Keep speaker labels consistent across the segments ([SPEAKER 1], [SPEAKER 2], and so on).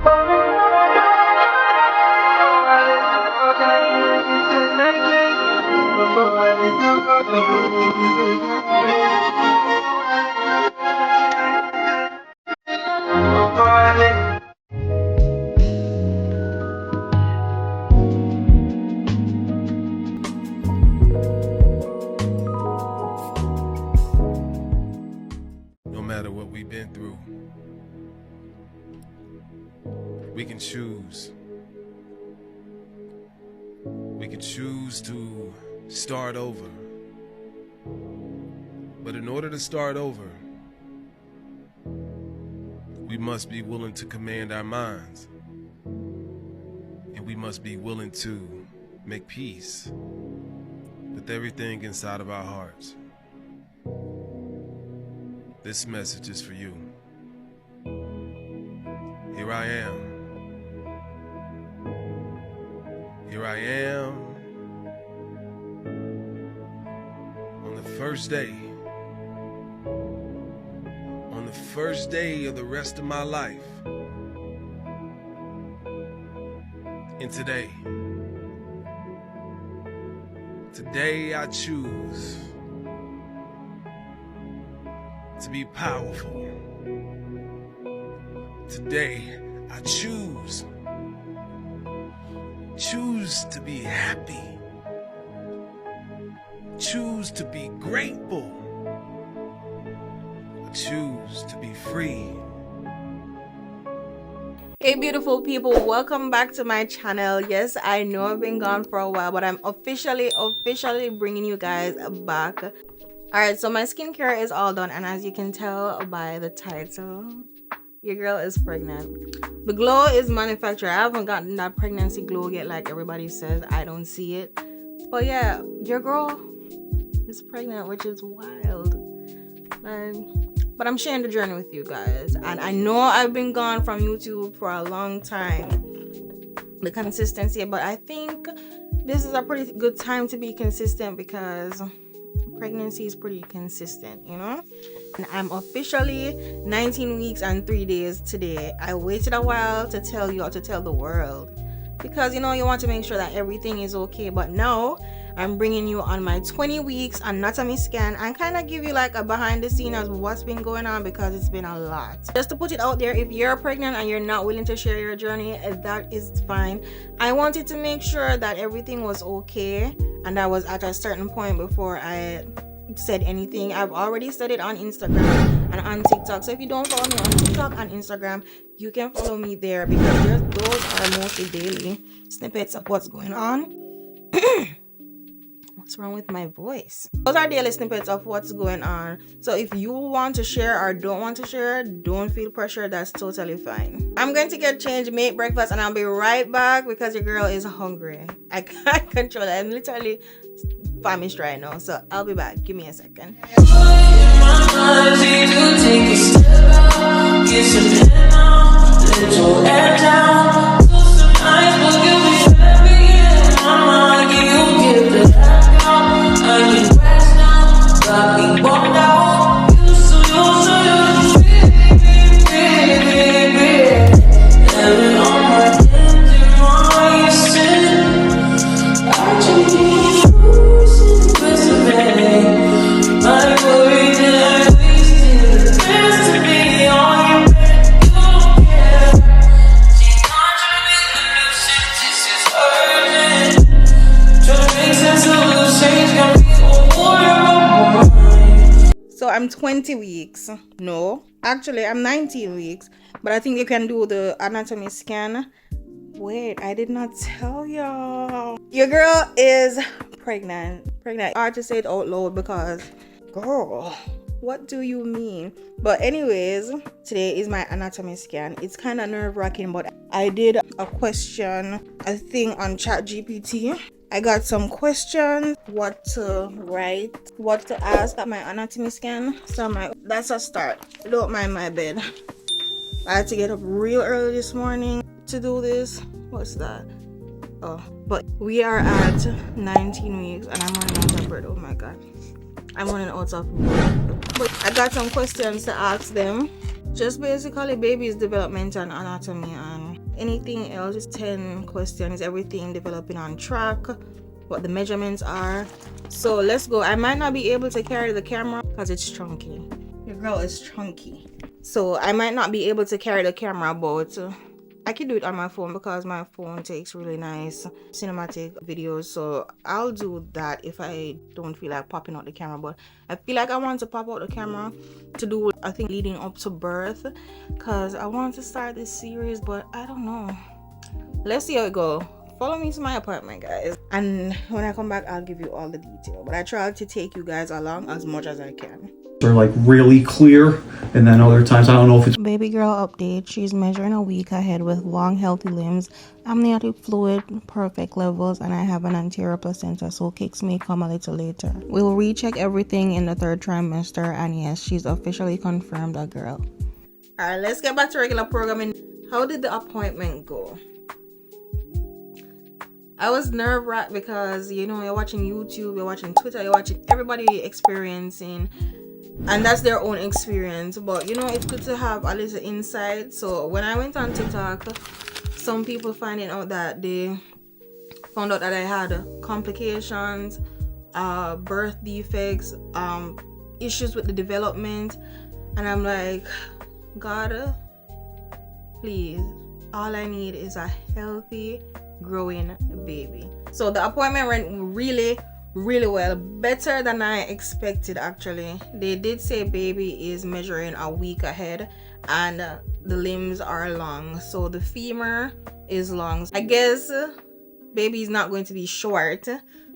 [SPEAKER 1] No matter what we've been through, we can choose. We can choose to start over. But in order to start over, we must be willing to command our minds. And we must be willing to make peace with everything inside of our hearts. This message is for you. Here I am. Here I am on the first day of the rest of my life. And today I choose to be powerful. Today I choose to be happy. Choose to be grateful. Choose to be free.
[SPEAKER 2] Hey beautiful people, welcome back to my channel. Yes, I know I've been gone for a while, but I'm officially bringing you guys back. All right, so my skincare is all done, and as you can tell by the title, your girl is pregnant. The glow is manufactured. I haven't gotten that pregnancy glow yet like everybody says. I don't see it, but yeah, your girl is pregnant, which is wild. But I'm sharing the journey with you guys, and I know I've been gone from YouTube for a long time, the consistency, but I think this is a pretty good time to be consistent because pregnancy is pretty consistent, you know. And I'm officially 19 weeks and 3 days today. I waited a while to tell you, or to tell the world, because you know you want to make sure that everything is okay. But now I'm bringing you on my 20 weeks anatomy scan and kind of give you like a behind the scene of what's been going on, because it's been a lot. Just to put it out there, if you're pregnant and you're not willing to share your journey, that is fine. I wanted to make sure that everything was okay, and I was at a certain point before I said anything. I've already said it on Instagram and on TikTok, so if you don't follow me on TikTok and Instagram, you can follow me there, because those are mostly daily snippets of what's going on. What's wrong with my voice? Those are daily snippets of what's going on. So if you want to share or don't want to share, don't feel pressure. That's totally fine. I'm going to get changed, make breakfast, and I'll be right back because your girl is hungry. I can't control it. I'm literally famished right now. So I'll be back. Give me a second. So I'm 20 weeks. No, actually I'm 19 weeks, but I think you can do the anatomy scan. Wait, I did not tell y'all. Your girl is pregnant. Hard to say it out loud because, girl, what do you mean? But anyways, today is my anatomy scan. It's kind of nerve-wracking, but I did a thing on ChatGPT. I got some questions, what to write, what to ask at my anatomy scan. So that's a start. Don't mind my bed. I had to get up real early this morning to do this. What's that? Oh, but we are at 19 weeks and I'm running out of bread. Oh my god, I'm running out of bread. But I got some questions to ask them. just basically baby's development and anatomy, and anything else is 10 questions. Everything developing on track, what the measurements are. So let's go. I might not be able to carry the camera because it's chunky. Your girl is chunky, so I might not be able to carry the camera, but I can do it on my phone because my phone takes really nice cinematic videos. So I'll do that if I don't feel like popping out the camera. But I feel like I want to pop out the camera to do, I think, leading up to birth, because I want to start this series, but I don't know. Let's see how it goes. Follow me to my apartment, guys, and when I come back I'll give you all the detail, but I try to take you guys along as much as I can.
[SPEAKER 3] They're like really clear, and then other times I don't know if it's
[SPEAKER 2] Baby girl update. She's measuring a week ahead with long healthy limbs, amniotic fluid perfect levels, and I have an anterior placenta, so kicks may come a little later. We'll recheck everything in the 3rd trimester, and yes, she's officially confirmed a girl. Alright, let's get back to regular programming. How did the appointment go? I was nerve-wracked because, you know, you're watching YouTube, you're watching Twitter, you're watching everybody experiencing, and that's their own experience. But, you know, it's good to have a little insight. So when I went on TikTok, some people finding out that they found out that I had complications, birth defects, issues with the development. And I'm like, God, please, all I need is a healthy growing baby. So the appointment went really well, better than I expected. Actually, they did say baby is measuring a week ahead, and the limbs are long, so the femur is long. I guess baby is not going to be short,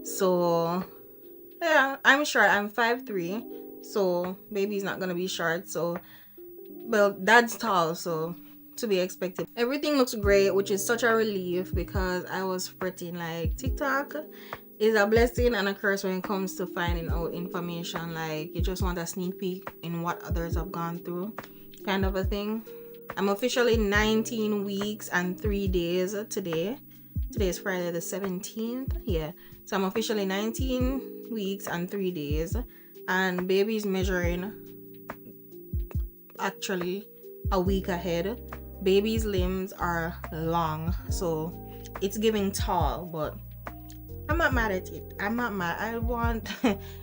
[SPEAKER 2] so yeah, I'm short. I'm 5'3", so baby is not going to be short. So, well, dad's tall, so to be expected. Everything looks great, which is such a relief because I was fretting. Like, TikTok is a blessing and a curse when it comes to finding out information. Like, you just want a sneak peek in what others have gone through, kind of a thing. I'm officially 19 weeks and 3 days today. Today is Friday the 17th. Yeah, so I'm officially 19 weeks and 3 days, and baby's measuring actually a week ahead. Baby's limbs are long, so it's giving tall, but I'm not mad at it. I'm not mad. I want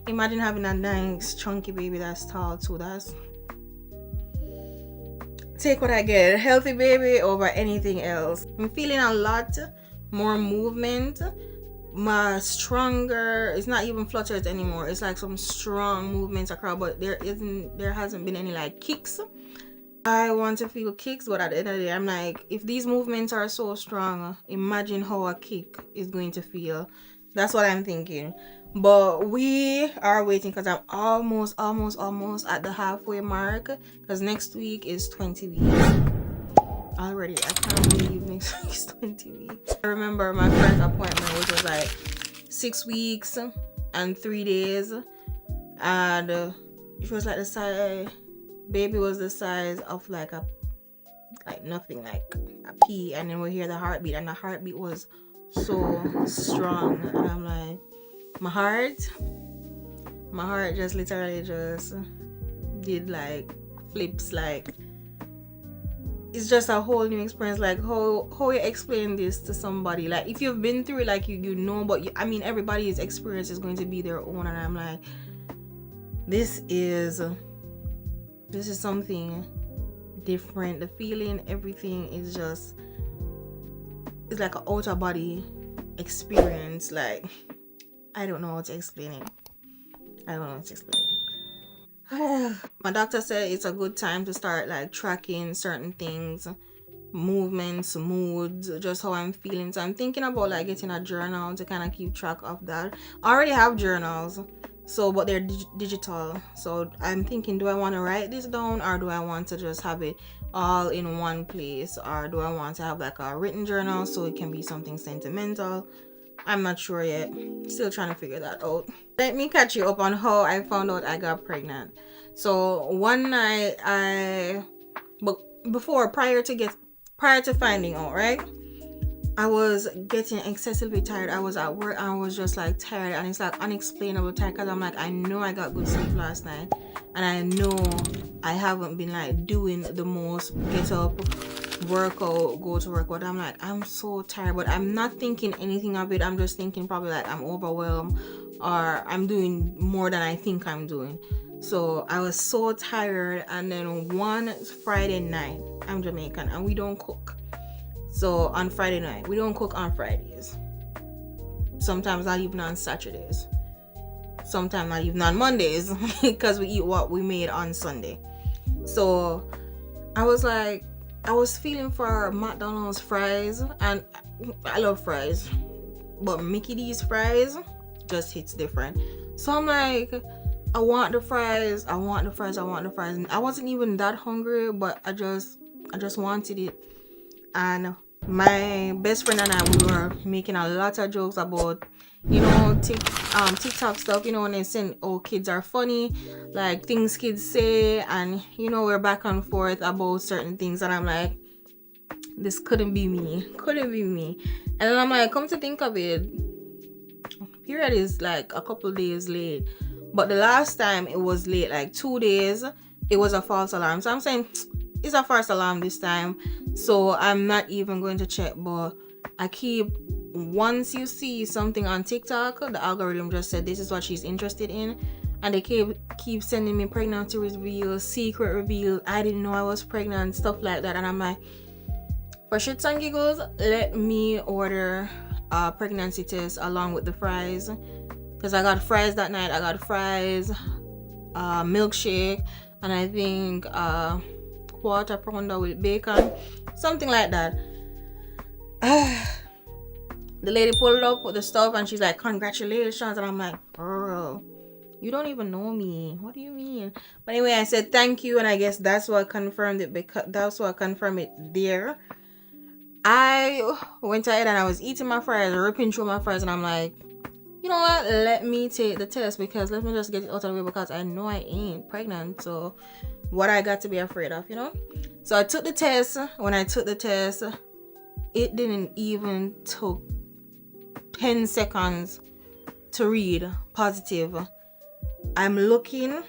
[SPEAKER 2] imagine having a nice chunky baby that's tall too. That's, take what I get. Healthy baby over anything else. I'm feeling a lot more movement, my stronger. It's not even flutters anymore. It's like some strong movements across, but there hasn't been any like kicks. I want to feel kicks, but at the end of the day, I'm like, if these movements are so strong, imagine how a kick is going to feel. That's what I'm thinking. But we are waiting because I'm almost at the halfway mark, because next week is 20 weeks. Already, I can't believe next week is 20 weeks. I remember my first appointment, which was like 6 weeks and 3 days, and it was like the size, baby was the size of like nothing, like a pea, and then we hear the heartbeat, and the heartbeat was so strong, and I'm like, my heart just literally just did like flips. Like, it's just a whole new experience. Like, how you explain this to somebody, like if you've been through it, like you know, but I mean, everybody's experience is going to be their own, and I'm like, this is something different. The feeling, everything is just, it's like an outer body experience. Like, I don't know how to explain it. My doctor said it's a good time to start like tracking certain things, movements, moods, just how I'm feeling. So I'm thinking about like getting a journal to kind of keep track of that. I already have journals, so but they're digital. So I'm thinking, do I want to write this down, or do I want to just have it all in one place, or do I want to have like a written journal so it can be something sentimental? I'm not sure yet. Still trying to figure that out. Let me catch you up on how I found out I got pregnant. So one night prior to finding out, right, I was getting excessively tired. I was at work and I was just like tired, and it's like unexplainable tired, because I'm like, I know I got good sleep last night, and I know I haven't been like doing the most get up, workout, go to work, but I'm like, I'm so tired, but I'm not thinking anything of it. I'm just thinking probably like I'm overwhelmed or I'm doing more than I think I'm doing. So I was so tired. And then one Friday night, I'm Jamaican and we don't cook. So on Friday night, we don't cook on Fridays. Sometimes not even on Saturdays. Sometimes not even on Mondays because we eat what we made on Sunday. So I was like, I was feeling for McDonald's fries, and I love fries, but Mickey D's fries just hits different. So I'm like, I want the fries. I wasn't even that hungry, but I just wanted it. And my best friend and I, we were making a lot of jokes about, you know, TikTok stuff, you know, when they say, oh, kids are funny, like things kids say, and you know, we're back and forth about certain things, and I'm like, this couldn't be me. And then I'm like, come to think of it, period is like a couple days late, but the last time it was late like 2 days, it was a false alarm. So I'm saying it's a false alarm this time, so I'm not even going to check. But I keep, once you see something on TikTok, the algorithm just said this is what she's interested in, and they keep sending me pregnancy reveals, secret reveals, I didn't know I was pregnant, stuff like that. And I'm like, for shits and giggles, let me order a pregnancy test along with the fries, because I got fries that night. I got fries, milkshake, and I think quarter pounder with bacon, something like that. The lady pulled up with the stuff and she's like, congratulations. And I'm like, girl, you don't even know me. What do you mean? But anyway, I said thank you, and I guess that's what confirmed it, because that's what confirmed it there. I went ahead and I was eating my fries, ripping through my fries, and I'm like, you know what, let me take the test, because let me just get it out of the way, because I know I ain't pregnant. So what I got to be afraid of, you know? So I took the test. When I took the test, it didn't even took 10 seconds to read positive. I'm looking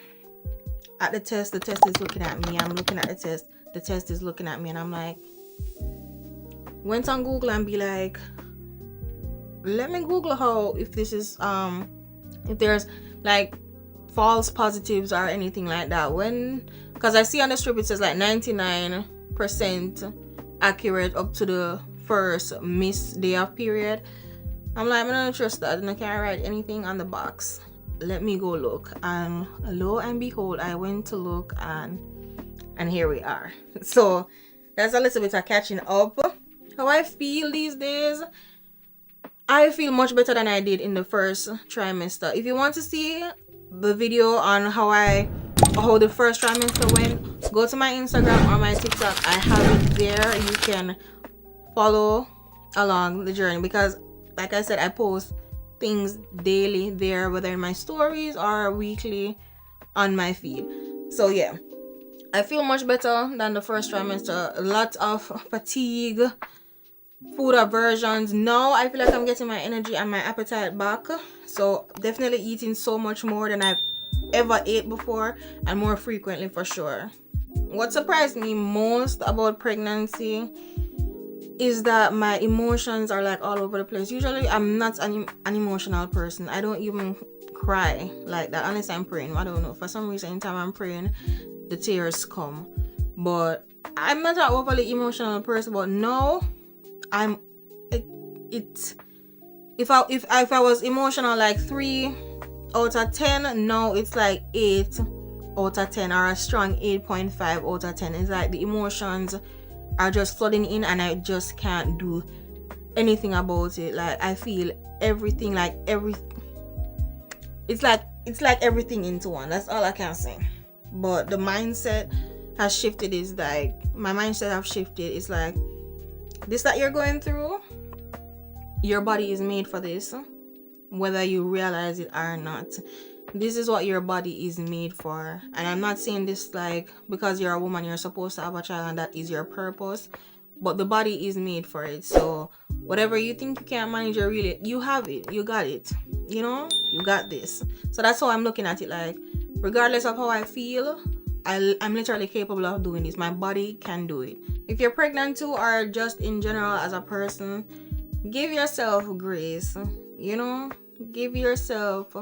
[SPEAKER 2] at the test is looking at me. I'm looking at the test is looking at me, and I'm like, went on Google and be like, let me Google how, if this is if there's like false positives or anything like that. Because I see on the strip it says like 99% accurate up to the first missed day of period. I'm like, I'm not trust that, and I can't write anything on the box. Let me go look, and lo and behold, I went to look, and here we are. So that's a little bit of catching up. How I feel these days, I feel much better than I did in the first trimester. If you want to see the video on how the first trimester went, go to my Instagram or my TikTok. I have it there. You can follow along the journey, because like I said, I post things daily there, whether in my stories or weekly on my feed. So yeah, I feel much better than the first trimester. A lot of fatigue, food aversions. Now I feel like I'm getting my energy and my appetite back. So definitely eating so much more than I've ever ate before, and more frequently for sure. What surprised me most about pregnancy is that my emotions are like all over the place. Usually I'm not an emotional person. I don't even cry like that unless I'm praying. I don't know, for some reason anytime I'm praying the tears come. But I'm not an overly emotional person, but no, I'm if I was emotional like 3 out of 10, no, it's like 8 out of 10, or a strong 8.5 out of 10. It's like the emotions are just flooding in, and I just can't do anything about it. Like I feel everything, like it's like everything into one. That's all I can say. But the mindset has shifted. Is like my mindset have shifted. It's like this that you're going through, your body is made for this, whether you realize it or not. This is what your body is made for. And I'm not saying this like because you're a woman you're supposed to have a child and that is your purpose, but the body is made for it. So whatever you think you can't manage, you have it, you got it, you know, you got this. So that's how I'm looking at it. Like regardless of how I feel, I'm literally capable of doing this. My body can do it. If you're pregnant too, or just in general as a person, give yourself grace. You know, give yourself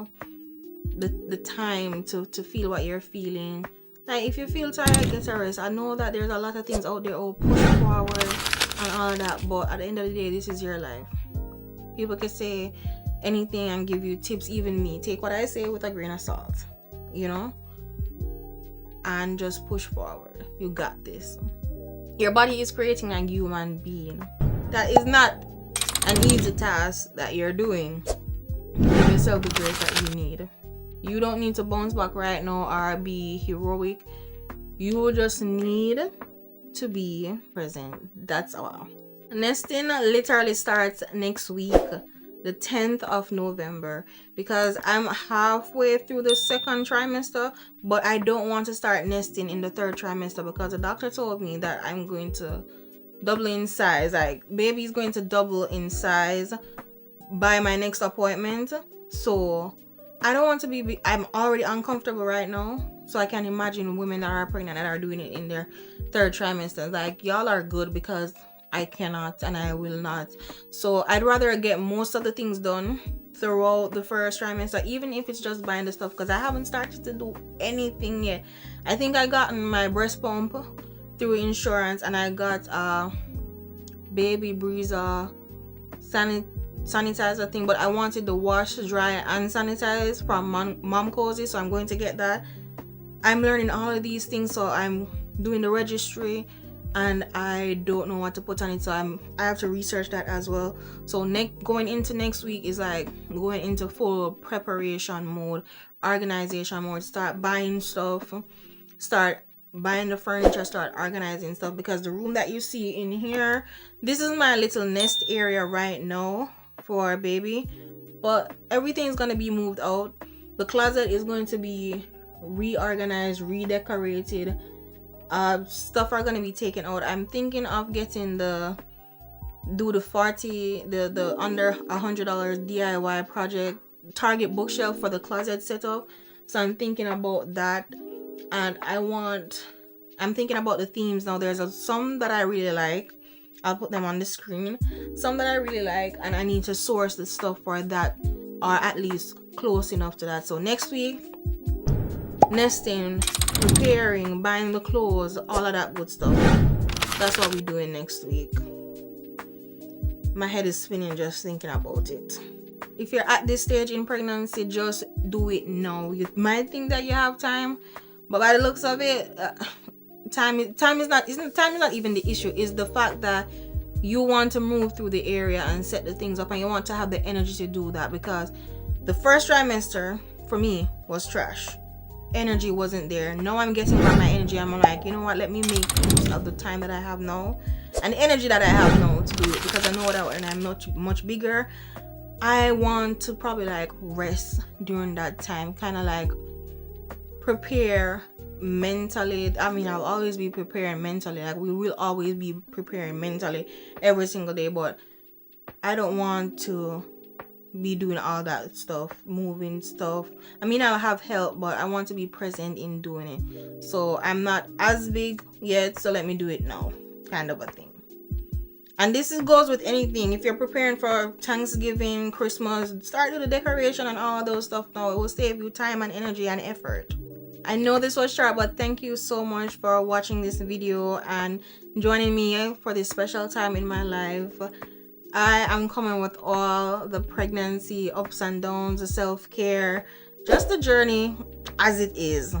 [SPEAKER 2] the time to feel what you're feeling. Like, if you feel tired, get a rest. I know that there's a lot of things out there, push forward and all of that, but at the end of the day, this is your life. People can say anything and give you tips. Even me, take what I say with a grain of salt, you know, and just push forward. You got this. Your body is creating a human being. That is not an easy task that you're doing. Give yourself the grace that you need. You don't need to bounce back right now or be heroic. You just need to be present. That's all. Nesting literally starts next week, the 10th of November, because I'm halfway through the second trimester, but I don't want to start nesting in the third trimester because the doctor told me that I'm going to double in size. Like, baby's going to double in size by my next appointment. So I don't want to be, I'm already uncomfortable right now. So I can imagine women that are pregnant that are doing it in their third trimester. Like, y'all are good, because I cannot and I will not. So I'd rather get most of the things done throughout the first trimester, even if it's just buying the stuff, because I haven't started to do anything yet. I think I got my breast pump through insurance, and I got a baby breezer sanitizer thing, but I wanted the wash, dry and sanitize from Mom Cozy, so I'm going to get that. I'm learning all of these things, so I'm doing the registry, and I don't know what to put on it, so I have to research that as well. So going into next week is like going into full preparation mode, organization mode, start buying stuff, start buying the furniture, start organizing stuff, because the room that you see in here, this is my little nest area right now for baby, but everything is going to be moved out. The closet is going to be reorganized, redecorated. Stuff are going to be taken out. I'm thinking of getting the under $100 DIY project Target bookshelf for the closet setup. So I'm thinking about that, and I'm thinking about the themes now. There's some that I really like. I'll put them on the screen. Some that I really like, and I need to source the stuff for that, or at least close enough to that. So next week, nesting, preparing, buying the clothes, all of that good stuff. That's what we're doing next week. My head is spinning just thinking about it. If you're at this stage in pregnancy, just do it now. You might think that you have time, but by the looks of it, time is not even the issue. It's the fact that you want to move through the area and set the things up, and you want to have the energy to do that, because the first trimester for me was trash. Energy wasn't there. Now I'm getting back my energy. I'm like, you know what, let me make use of the time that I have now and the energy that I have now to do it, because I know that when I'm not much bigger, I want to probably like rest during that time, kind of like prepare mentally. I mean, I'll always be preparing mentally, like we will always be preparing mentally every single day, but I don't want to be doing all that stuff, moving stuff. I mean, I'll have help, but I want to be present in doing it. So I'm not as big yet, so let me do it now, kind of a thing. And this goes with anything. If you're preparing for Thanksgiving, Christmas, start with the decoration and all those stuff now. It will save you time and energy and effort. I know this was short, but thank you so much for watching this video and joining me for this special time in my life. I am coming with all the pregnancy ups and downs, the self-care, just the journey as it is.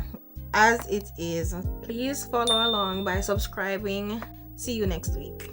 [SPEAKER 2] Please follow along by subscribing. See you next week.